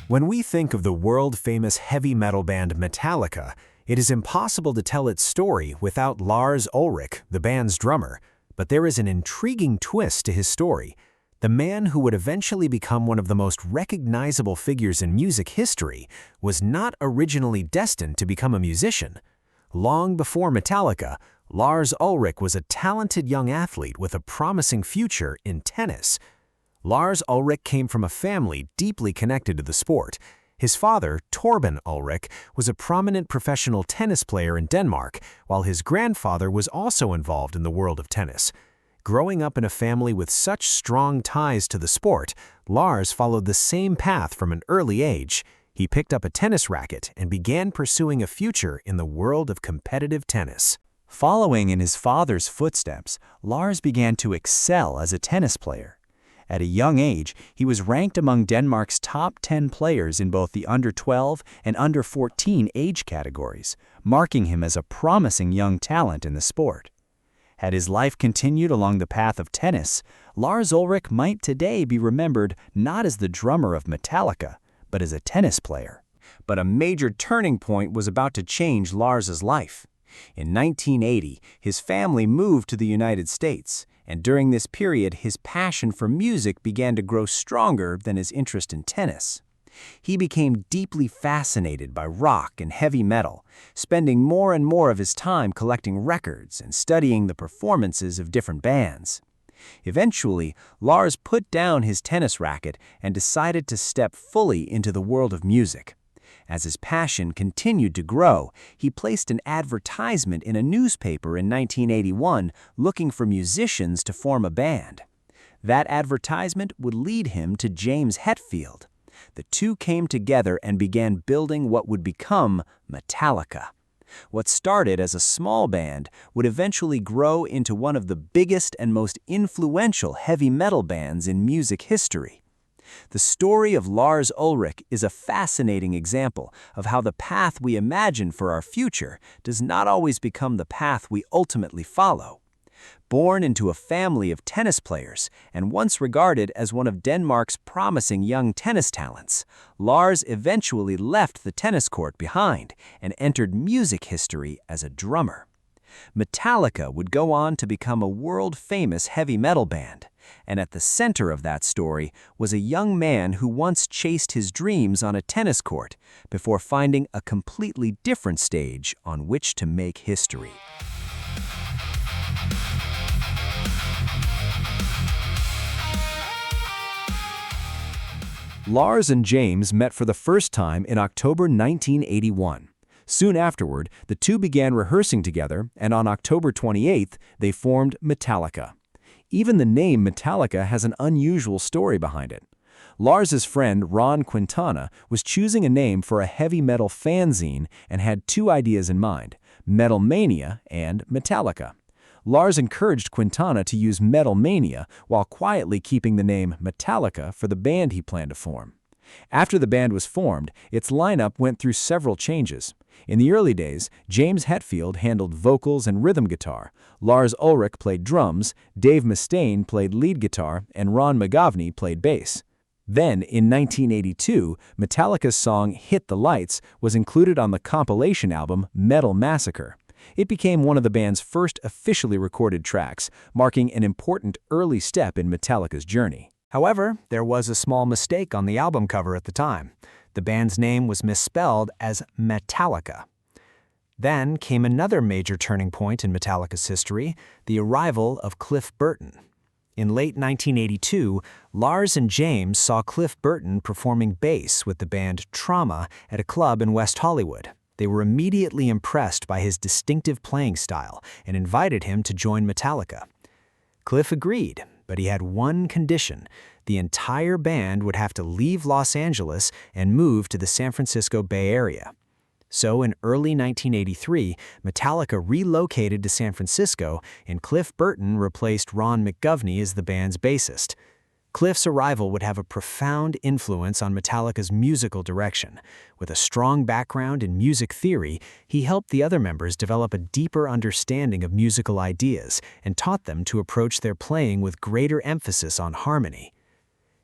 When we think of the world-famous heavy metal band Metallica, it is impossible to tell its story without Lars Ulrich, the band's drummer. But there is an intriguing twist to his story. The man who would eventually become one of the most recognizable figures in music history was not originally destined to become a musician. Long before Metallica, Lars Ulrich was a talented young athlete with a promising future in tennis. Lars Ulrich came from a family deeply connected to the sport. His father, Torben Ulrich, was a prominent professional tennis player in Denmark, while his grandfather was also involved in the world of tennis. Growing up in a family with such strong ties to the sport, Lars followed the same path from an early age. He picked up a tennis racket and began pursuing a future in the world of competitive tennis. Following in his father's footsteps, Lars began to excel as a tennis player. At a young age, he was ranked among Denmark's top 10 players in both the under-12 and under-14 age categories, marking him as a promising young talent in the sport. Had his life continued along the path of tennis, Lars Ulrich might today be remembered not as the drummer of Metallica, but as a tennis player. But a major turning point was about to change Lars's life. In 1980, his family moved to the United States, and during this period, his passion for music began to grow stronger than his interest in tennis. He became deeply fascinated by rock and heavy metal, spending more and more of his time collecting records and studying the performances of different bands. Eventually, Lars put down his tennis racket and decided to step fully into the world of music. As his passion continued to grow, he placed an advertisement in a newspaper in 1981 looking for musicians to form a band. That advertisement would lead him to James Hetfield. The two came together and began building what would become Metallica. What started as a small band would eventually grow into one of the biggest and most influential heavy metal bands in music history. The story of Lars Ulrich is a fascinating example of how the path we imagine for our future does not always become the path we ultimately follow. Born into a family of tennis players and once regarded as one of Denmark's promising young tennis talents, Lars eventually left the tennis court behind and entered music history as a drummer. Metallica would go on to become a world-famous heavy metal band, and at the center of that story was a young man who once chased his dreams on a tennis court before finding a completely different stage on which to make history. Lars and James met for the first time in October 1981. Soon afterward, the two began rehearsing together, and on October 28th, they formed Metallica. Even the name Metallica has an unusual story behind it. Lars's friend Ron Quintana was choosing a name for a heavy metal fanzine and had two ideas in mind: Metal Mania and Metallica. Lars encouraged Quintana to use Metal Mania while quietly keeping the name Metallica for the band he planned to form. After the band was formed, its lineup went through several changes. In the early days, James Hetfield handled vocals and rhythm guitar, Lars Ulrich played drums, Dave Mustaine played lead guitar, and Ron McGovney played bass. Then, in 1982, Metallica's song Hit the Lights was included on the compilation album Metal Massacre. It became one of the band's first officially recorded tracks, marking an important early step in Metallica's journey. However, there was a small mistake on the album cover at the time. The band's name was misspelled as Metallica. Then came another major turning point in Metallica's history, the arrival of Cliff Burton. In late 1982, Lars and James saw Cliff Burton performing bass with the band Trauma at a club in West Hollywood. They were immediately impressed by his distinctive playing style and invited him to join Metallica. Cliff agreed, but he had one condition: the entire band would have to leave Los Angeles and move to the San Francisco Bay Area. So in early 1983, Metallica relocated to San Francisco, and Cliff Burton replaced Ron McGovney as the band's bassist. Cliff's arrival would have a profound influence on Metallica's musical direction. With a strong background in music theory, he helped the other members develop a deeper understanding of musical ideas and taught them to approach their playing with greater emphasis on harmony.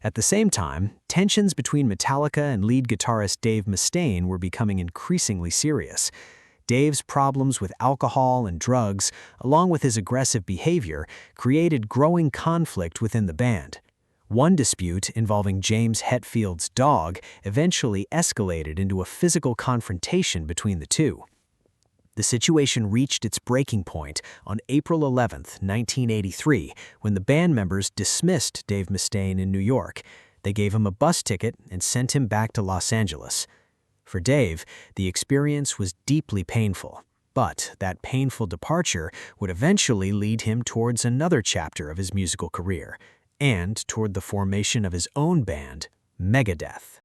At the same time, tensions between Metallica and lead guitarist Dave Mustaine were becoming increasingly serious. Dave's problems with alcohol and drugs, along with his aggressive behavior, created growing conflict within the band. One dispute involving James Hetfield's dog eventually escalated into a physical confrontation between the two. The situation reached its breaking point on April 11, 1983, when the band members dismissed Dave Mustaine in New York. They gave him a bus ticket and sent him back to Los Angeles. For Dave, the experience was deeply painful, but that painful departure would eventually lead him towards another chapter of his musical career, and toward the formation of his own band, Megadeth.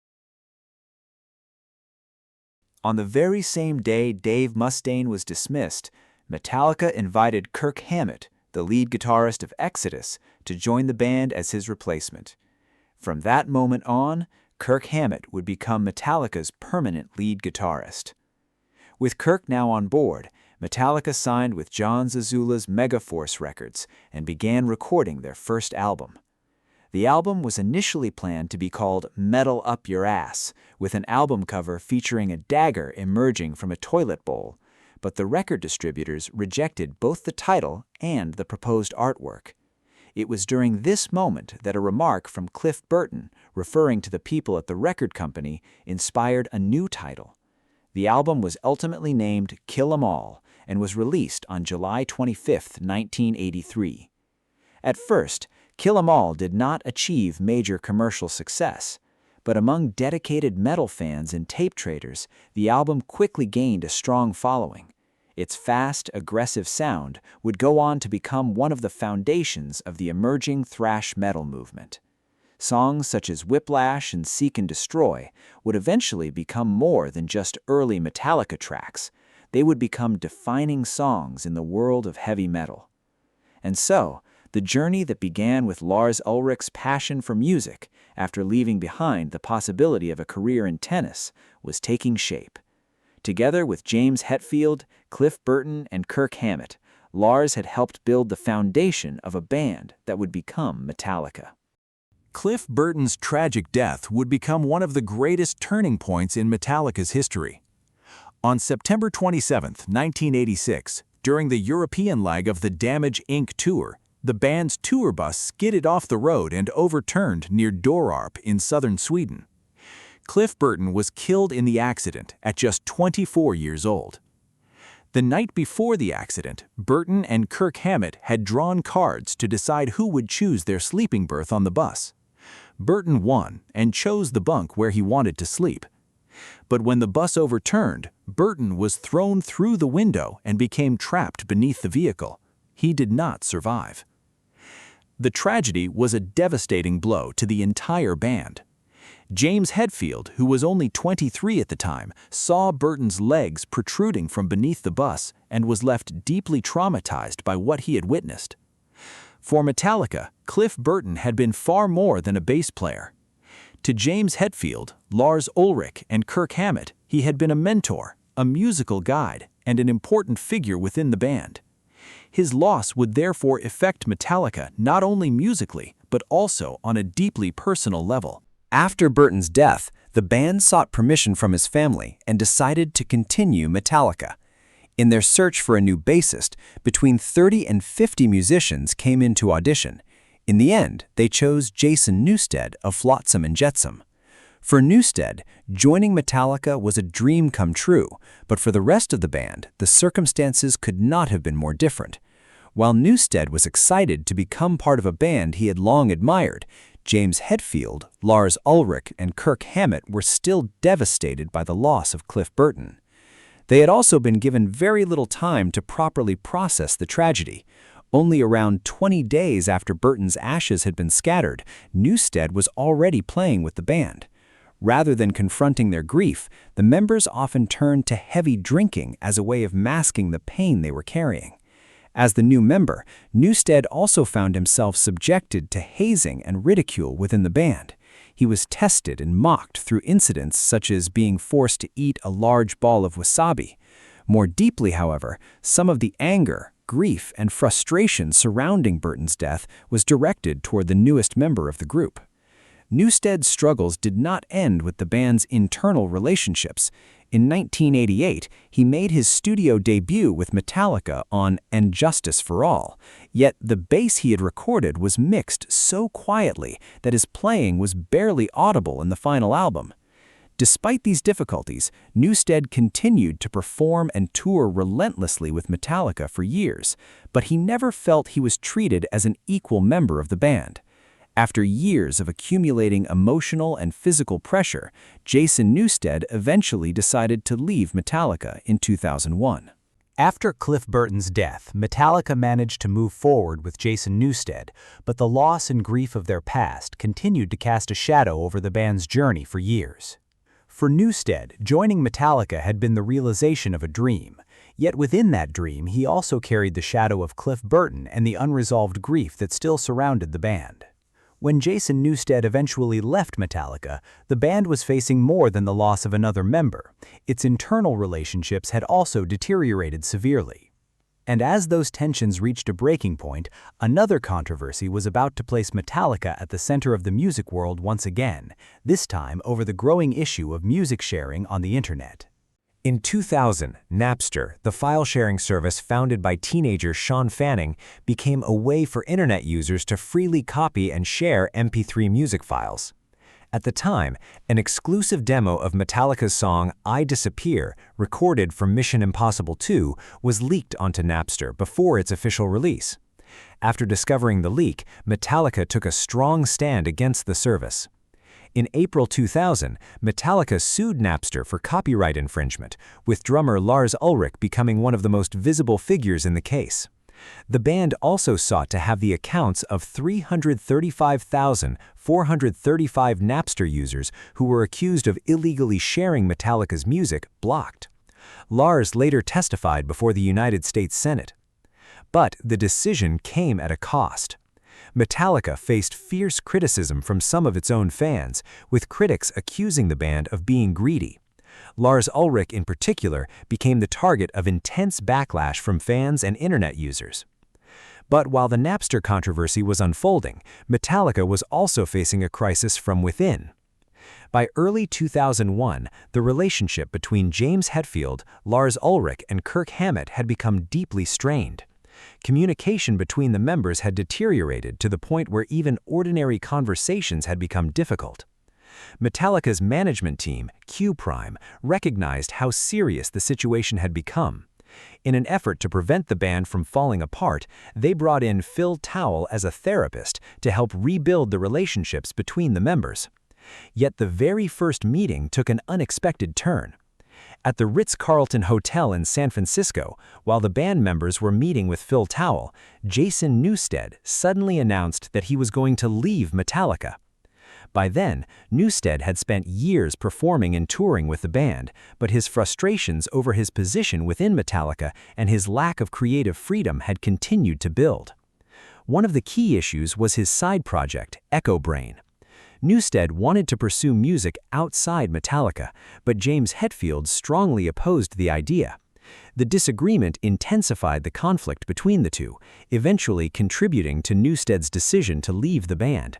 On the very same day Dave Mustaine was dismissed, Metallica invited Kirk Hammett, the lead guitarist of Exodus, to join the band as his replacement. From that moment on, Kirk Hammett would become Metallica's permanent lead guitarist. With Kirk now on board, Metallica signed with John Zazula's Megaforce Records and began recording their first album. The album was initially planned to be called Metal Up Your Ass, with an album cover featuring a dagger emerging from a toilet bowl, but the record distributors rejected both the title and the proposed artwork. It was during this moment that a remark from Cliff Burton, referring to the people at the record company, inspired a new title. The album was ultimately named Kill 'Em All and was released on July 25, 1983. At first, Kill 'Em All did not achieve major commercial success, but among dedicated metal fans and tape traders, the album quickly gained a strong following. Its fast, aggressive sound would go on to become one of the foundations of the emerging thrash metal movement. Songs such as Whiplash and Seek and Destroy would eventually become more than just early Metallica tracks. They would become defining songs in the world of heavy metal. And so, the journey that began with Lars Ulrich's passion for music after leaving behind the possibility of a career in tennis was taking shape. Together with James Hetfield, Cliff Burton, and Kirk Hammett, Lars had helped build the foundation of a band that would become Metallica. Cliff Burton's tragic death would become one of the greatest turning points in Metallica's history. On September 27, 1986, during the European leg of the Damage Inc. tour, the band's tour bus skidded off the road and overturned near Dorarp in southern Sweden. Cliff Burton was killed in the accident at just 24 years old. The night before the accident, Burton and Kirk Hammett had drawn cards to decide who would choose their sleeping berth on the bus. Burton won and chose the bunk where he wanted to sleep. But when the bus overturned, Burton was thrown through the window and became trapped beneath the vehicle. He did not survive. The tragedy was a devastating blow to the entire band. James Hetfield, who was only 23 at the time, saw Burton's legs protruding from beneath the bus and was left deeply traumatized by what he had witnessed. For Metallica, Cliff Burton had been far more than a bass player. To James Hetfield, Lars Ulrich, and Kirk Hammett, he had been a mentor, a musical guide, and an important figure within the band. His loss would therefore affect Metallica not only musically, but also on a deeply personal level. After Burton's death, the band sought permission from his family and decided to continue Metallica. In their search for a new bassist, between 30 and 50 musicians came in to audition. In the end, they chose Jason Newsted of Flotsam and Jetsam. For Newsted, joining Metallica was a dream come true, but for the rest of the band, the circumstances could not have been more different. While Newsted was excited to become part of a band he had long admired, James Hetfield, Lars Ulrich, and Kirk Hammett were still devastated by the loss of Cliff Burton. They had also been given very little time to properly process the tragedy. Only around 20 days after Burton's ashes had been scattered, Newsted was already playing with the band. Rather than confronting their grief, the members often turned to heavy drinking as a way of masking the pain they were carrying. As the new member, Newsted also found himself subjected to hazing and ridicule within the band. He was tested and mocked through incidents such as being forced to eat a large ball of wasabi. More deeply, however, some of the anger, grief, and frustration surrounding Burton's death was directed toward the newest member of the group. Newsted's struggles did not end with the band's internal relationships. In 1988, he made his studio debut with Metallica on And Justice for All, yet the bass he had recorded was mixed so quietly that his playing was barely audible in the final album. Despite these difficulties, Newsted continued to perform and tour relentlessly with Metallica for years, but he never felt he was treated as an equal member of the band. After years of accumulating emotional and physical pressure, Jason Newsted eventually decided to leave Metallica in 2001. After Cliff Burton's death, Metallica managed to move forward with Jason Newsted, but the loss and grief of their past continued to cast a shadow over the band's journey for years. For Newsted, joining Metallica had been the realization of a dream, yet within that dream he also carried the shadow of Cliff Burton and the unresolved grief that still surrounded the band. When Jason Newsted eventually left Metallica, the band was facing more than the loss of another member. Its internal relationships had also deteriorated severely. And as those tensions reached a breaking point, another controversy was about to place Metallica at the center of the music world once again, this time over the growing issue of music sharing on the internet. In 2000, Napster, the file-sharing service founded by teenager Sean Fanning, became a way for internet users to freely copy and share MP3 music files. At the time, an exclusive demo of Metallica's song I Disappear, recorded from Mission Impossible 2, was leaked onto Napster before its official release. After discovering the leak, Metallica took a strong stand against the service. In April 2000, Metallica sued Napster for copyright infringement, with drummer Lars Ulrich becoming one of the most visible figures in the case. The band also sought to have the accounts of 335,435 Napster users who were accused of illegally sharing Metallica's music blocked. Lars later testified before the United States Senate. But the decision came at a cost. Metallica faced fierce criticism from some of its own fans, with critics accusing the band of being greedy. Lars Ulrich, in particular, became the target of intense backlash from fans and internet users. But while the Napster controversy was unfolding, Metallica was also facing a crisis from within. By early 2001, the relationship between James Hetfield, Lars Ulrich, and Kirk Hammett had become deeply strained. Communication between the members had deteriorated to the point where even ordinary conversations had become difficult. Metallica's management team, Q Prime, recognized how serious the situation had become. In an effort to prevent the band from falling apart, they brought in Phil Towle as a therapist to help rebuild the relationships between the members. Yet the very first meeting took an unexpected turn. At the Ritz-Carlton Hotel in San Francisco, while the band members were meeting with Phil Towle, Jason Newsted suddenly announced that he was going to leave Metallica. By then, Newsted had spent years performing and touring with the band, but his frustrations over his position within Metallica and his lack of creative freedom had continued to build. One of the key issues was his side project, Echo Brain. Newsted wanted to pursue music outside Metallica, but James Hetfield strongly opposed the idea. The disagreement intensified the conflict between the two, eventually contributing to Newsted's decision to leave the band.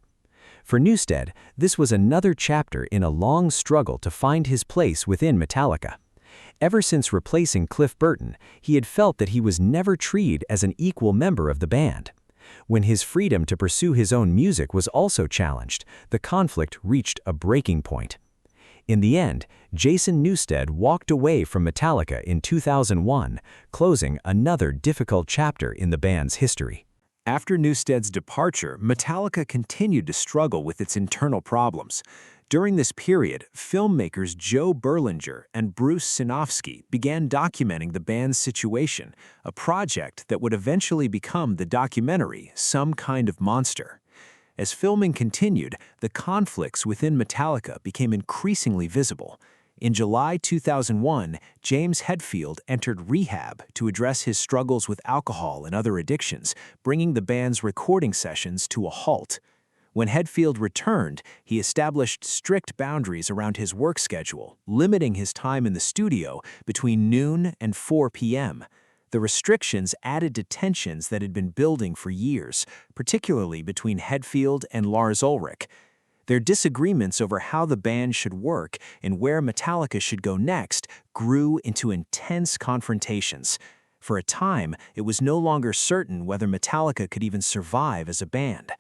For Newsted, this was another chapter in a long struggle to find his place within Metallica. Ever since replacing Cliff Burton, he had felt that he was never treated as an equal member of the band. When his freedom to pursue his own music was also challenged, the conflict reached a breaking point. In the end, Jason Newsted walked away from Metallica in 2001, closing another difficult chapter in the band's history. After Newsted's departure, Metallica continued to struggle with its internal problems. During this period, filmmakers Joe Berlinger and Bruce Sinofsky began documenting the band's situation, a project that would eventually become the documentary Some Kind of Monster. As filming continued, the conflicts within Metallica became increasingly visible. In July 2001, James Hetfield entered rehab to address his struggles with alcohol and other addictions, bringing the band's recording sessions to a halt. When Hetfield returned, he established strict boundaries around his work schedule, limiting his time in the studio between noon and 4 p.m. The restrictions added to tensions that had been building for years, particularly between Hetfield and Lars Ulrich. Their disagreements over how the band should work and where Metallica should go next grew into intense confrontations. For a time, it was no longer certain whether Metallica could even survive as a band.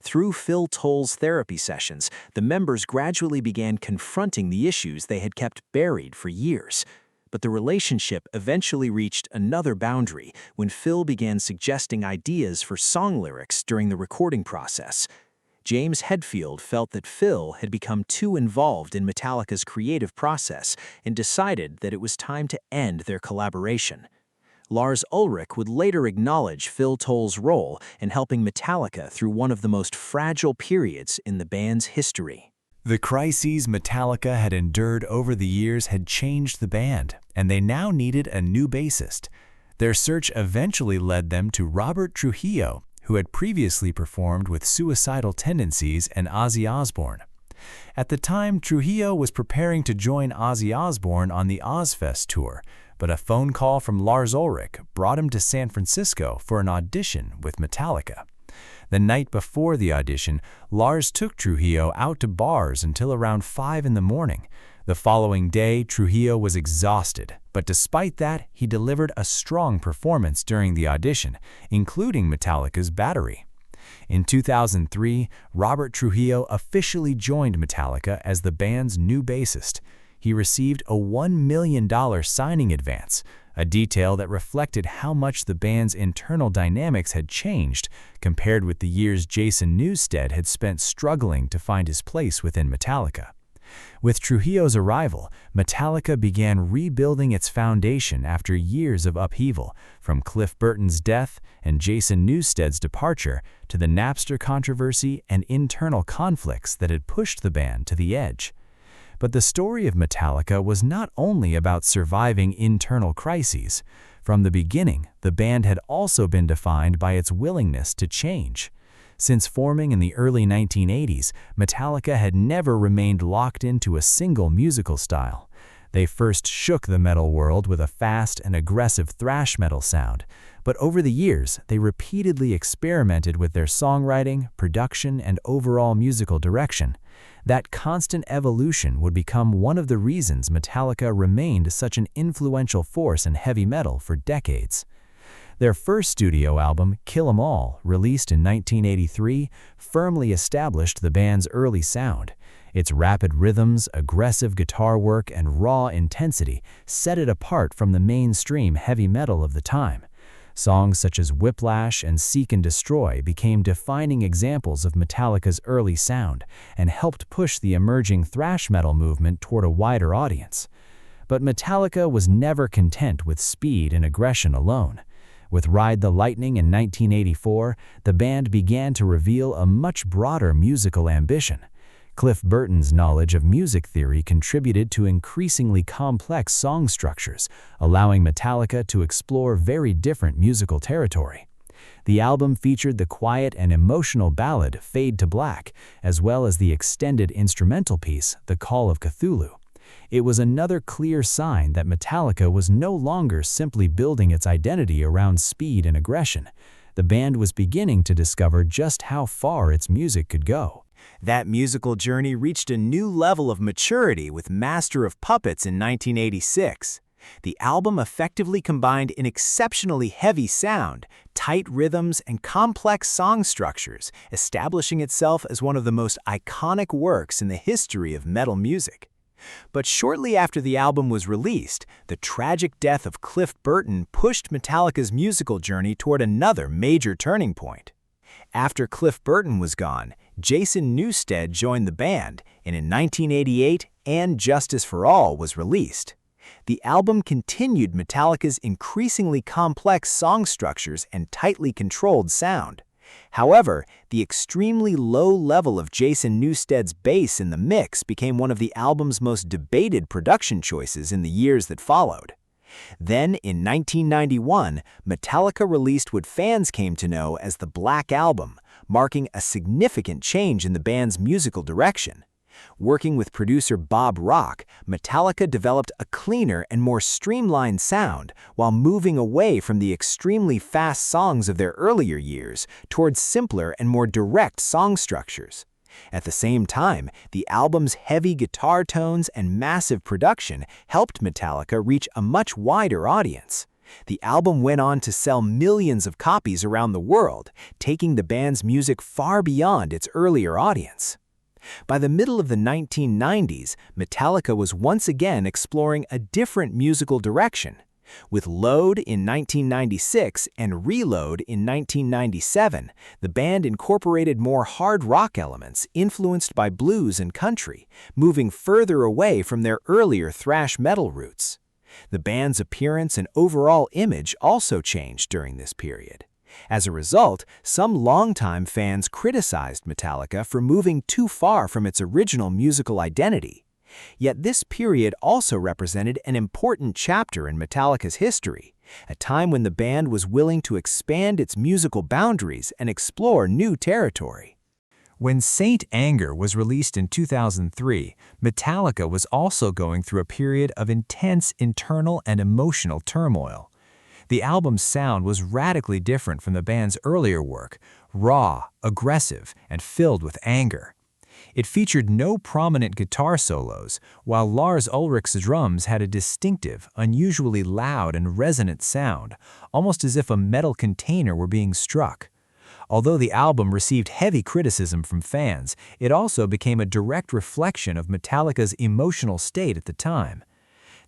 Through Phil Towles' therapy sessions, the members gradually began confronting the issues they had kept buried for years. But the relationship eventually reached another boundary when Phil began suggesting ideas for song lyrics during the recording process. James Hetfield felt that Phil had become too involved in Metallica's creative process and decided that it was time to end their collaboration. Lars Ulrich would later acknowledge Phil Towles' role in helping Metallica through one of the most fragile periods in the band's history. The crises Metallica had endured over the years had changed the band, and they now needed a new bassist. Their search eventually led them to Robert Trujillo, who had previously performed with Suicidal Tendencies and Ozzy Osbourne. At the time, Trujillo was preparing to join Ozzy Osbourne on the Ozfest tour, but a phone call from Lars Ulrich brought him to San Francisco for an audition with Metallica. The night before the audition, Lars took Trujillo out to bars until around 5 in the morning. The following day, Trujillo was exhausted, but despite that, he delivered a strong performance during the audition, including Metallica's Battery. In 2003, Robert Trujillo officially joined Metallica as the band's new bassist. He received a $1 million signing advance, a detail that reflected how much the band's internal dynamics had changed compared with the years Jason Newsted had spent struggling to find his place within Metallica. With Trujillo's arrival, Metallica began rebuilding its foundation after years of upheaval, from Cliff Burton's death and Jason Newsted's departure to the Napster controversy and internal conflicts that had pushed the band to the edge. But the story of Metallica was not only about surviving internal crises. From the beginning, the band had also been defined by its willingness to change. Since forming in the early 1980s, Metallica had never remained locked into a single musical style. They first shook the metal world with a fast and aggressive thrash metal sound, but over the years, they repeatedly experimented with their songwriting, production, and overall musical direction. That constant evolution would become one of the reasons Metallica remained such an influential force in heavy metal for decades. Their first studio album, Kill 'Em All, released in 1983, firmly established the band's early sound. Its rapid rhythms, aggressive guitar work, and raw intensity set it apart from the mainstream heavy metal of the time. Songs such as Whiplash and Seek and Destroy became defining examples of Metallica's early sound and helped push the emerging thrash metal movement toward a wider audience. But Metallica was never content with speed and aggression alone. With Ride the Lightning in 1984, the band began to reveal a much broader musical ambition. Cliff Burton's knowledge of music theory contributed to increasingly complex song structures, allowing Metallica to explore very different musical territory. The album featured the quiet and emotional ballad Fade to Black, as well as the extended instrumental piece, The Call of Cthulhu. It was another clear sign that Metallica was no longer simply building its identity around speed and aggression. The band was beginning to discover just how far its music could go. That musical journey reached a new level of maturity with Master of Puppets in 1986. The album effectively combined an exceptionally heavy sound, tight rhythms, and complex song structures, establishing itself as one of the most iconic works in the history of metal music. But shortly after the album was released, the tragic death of Cliff Burton pushed Metallica's musical journey toward another major turning point. After Cliff Burton was gone, Jason Newsted joined the band, and in 1988, And Justice for All was released. The album continued Metallica's increasingly complex song structures and tightly controlled sound. However, the extremely low level of Jason Newsted's bass in the mix became one of the album's most debated production choices in the years that followed. Then, in 1991, Metallica released what fans came to know as the Black Album, marking a significant change in the band's musical direction. Working with producer Bob Rock, Metallica developed a cleaner and more streamlined sound while moving away from the extremely fast songs of their earlier years towards simpler and more direct song structures. At the same time, the album's heavy guitar tones and massive production helped Metallica reach a much wider audience. The album went on to sell millions of copies around the world, taking the band's music far beyond its earlier audience. By the middle of the 1990s, Metallica was once again exploring a different musical direction. With Load in 1996 and Reload in 1997, the band incorporated more hard rock elements influenced by blues and country, moving further away from their earlier thrash metal roots. The band's appearance and overall image also changed during this period. As a result, some longtime fans criticized Metallica for moving too far from its original musical identity. Yet this period also represented an important chapter in Metallica's history, a time when the band was willing to expand its musical boundaries and explore new territory. When Saint Anger was released in 2003, Metallica was also going through a period of intense internal and emotional turmoil. The album's sound was radically different from the band's earlier work, raw, aggressive, and filled with anger. It featured no prominent guitar solos, while Lars Ulrich's drums had a distinctive, unusually loud and resonant sound, almost as if a metal container were being struck. Although the album received heavy criticism from fans, it also became a direct reflection of Metallica's emotional state at the time.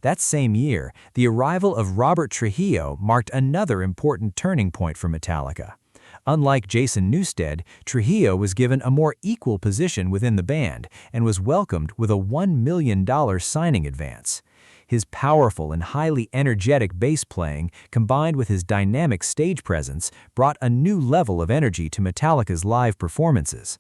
That same year, the arrival of Robert Trujillo marked another important turning point for Metallica. Unlike Jason Newsted, Trujillo was given a more equal position within the band and was welcomed with a $1 million signing advance. His powerful and highly energetic bass playing, combined with his dynamic stage presence, brought a new level of energy to Metallica's live performances.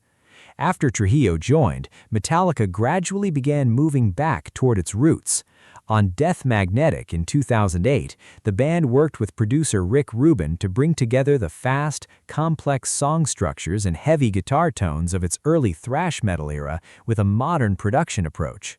After Trujillo joined, Metallica gradually began moving back toward its roots. On Death Magnetic in 2008, the band worked with producer Rick Rubin to bring together the fast, complex song structures and heavy guitar tones of its early thrash metal era with a modern production approach.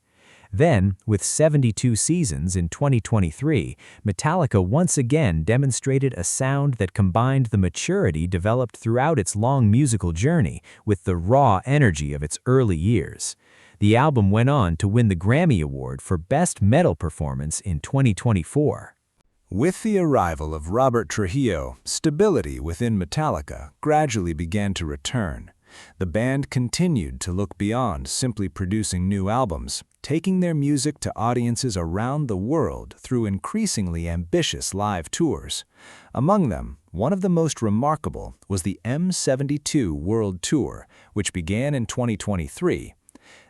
Then, with 72 Seasons in 2023, Metallica once again demonstrated a sound that combined the maturity developed throughout its long musical journey with the raw energy of its early years. The album went on to win the Grammy Award for Best Metal Performance in 2024. With the arrival of Robert Trujillo, stability within Metallica gradually began to return. The band continued to look beyond simply producing new albums, taking their music to audiences around the world through increasingly ambitious live tours. Among them, one of the most remarkable was the M72 World Tour, which began in 2023.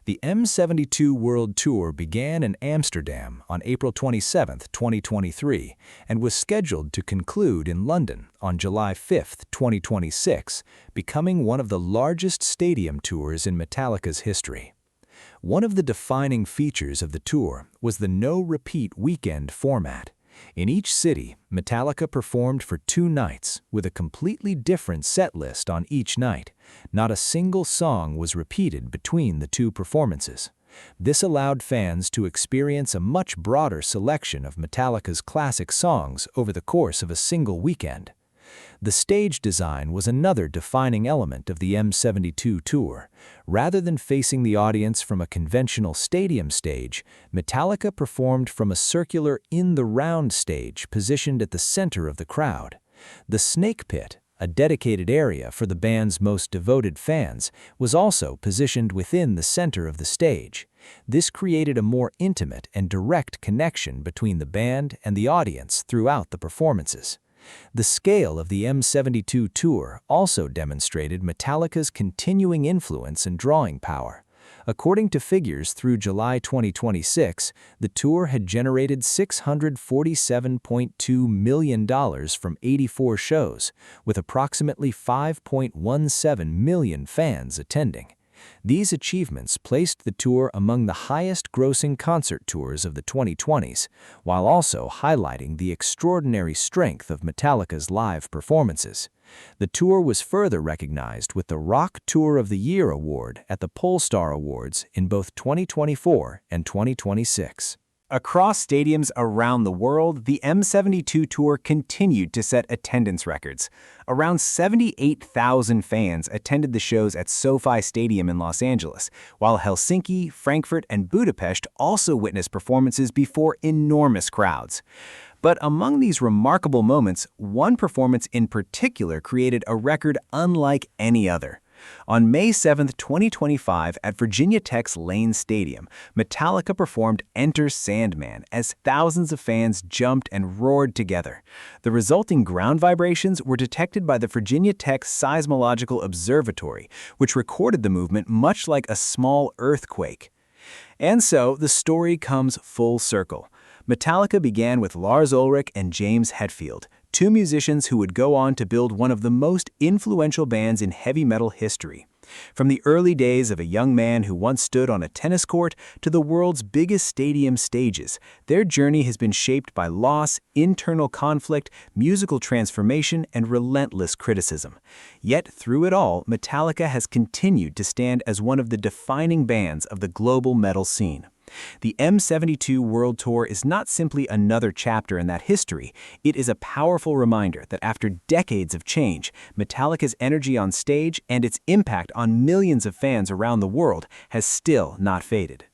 The M72 World Tour began in Amsterdam on April 27, 2023, and was scheduled to conclude in London on July 5, 2026, becoming one of the largest stadium tours in Metallica's history. One of the defining features of the tour was the no-repeat weekend format. In each city, Metallica performed for 2 nights, with a completely different set list on each night. Not a single song was repeated between the 2 performances. This allowed fans to experience a much broader selection of Metallica's classic songs over the course of a single weekend. The stage design was another defining element of the M72 tour. Rather than facing the audience from a conventional stadium stage, Metallica performed from a circular in-the-round stage positioned at the center of the crowd. The Snake Pit, a dedicated area for the band's most devoted fans, was also positioned within the center of the stage. This created a more intimate and direct connection between the band and the audience throughout the performances. The scale of the M72 tour also demonstrated Metallica's continuing influence and drawing power. According to figures through July 2026, the tour had generated $647.2 million from 84 shows, with approximately 5.17 million fans attending. These achievements placed the tour among the highest-grossing concert tours of the 2020s, while also highlighting the extraordinary strength of Metallica's live performances. The tour was further recognized with the Rock Tour of the Year award at the Pollstar Awards in both 2024 and 2026. Across stadiums around the world, the M72 tour continued to set attendance records. Around 78,000 fans attended the shows at SoFi Stadium in Los Angeles, while Helsinki, Frankfurt, and Budapest also witnessed performances before enormous crowds. But among these remarkable moments, one performance in particular created a record unlike any other. On May 7, 2025, at Virginia Tech's Lane Stadium, Metallica performed Enter Sandman as thousands of fans jumped and roared together. The resulting ground vibrations were detected by the Virginia Tech Seismological Observatory, which recorded the movement much like a small earthquake. And so, the story comes full circle. Metallica began with Lars Ulrich and James Hetfield, two musicians who would go on to build one of the most influential bands in heavy metal history. From the early days of a young man who once stood on a tennis court to the world's biggest stadium stages, their journey has been shaped by loss, internal conflict, musical transformation, and relentless criticism. Yet through it all, Metallica has continued to stand as one of the defining bands of the global metal scene. The M72 World Tour is not simply another chapter in that history, it is a powerful reminder that after decades of change, Metallica's energy on stage and its impact on millions of fans around the world has still not faded.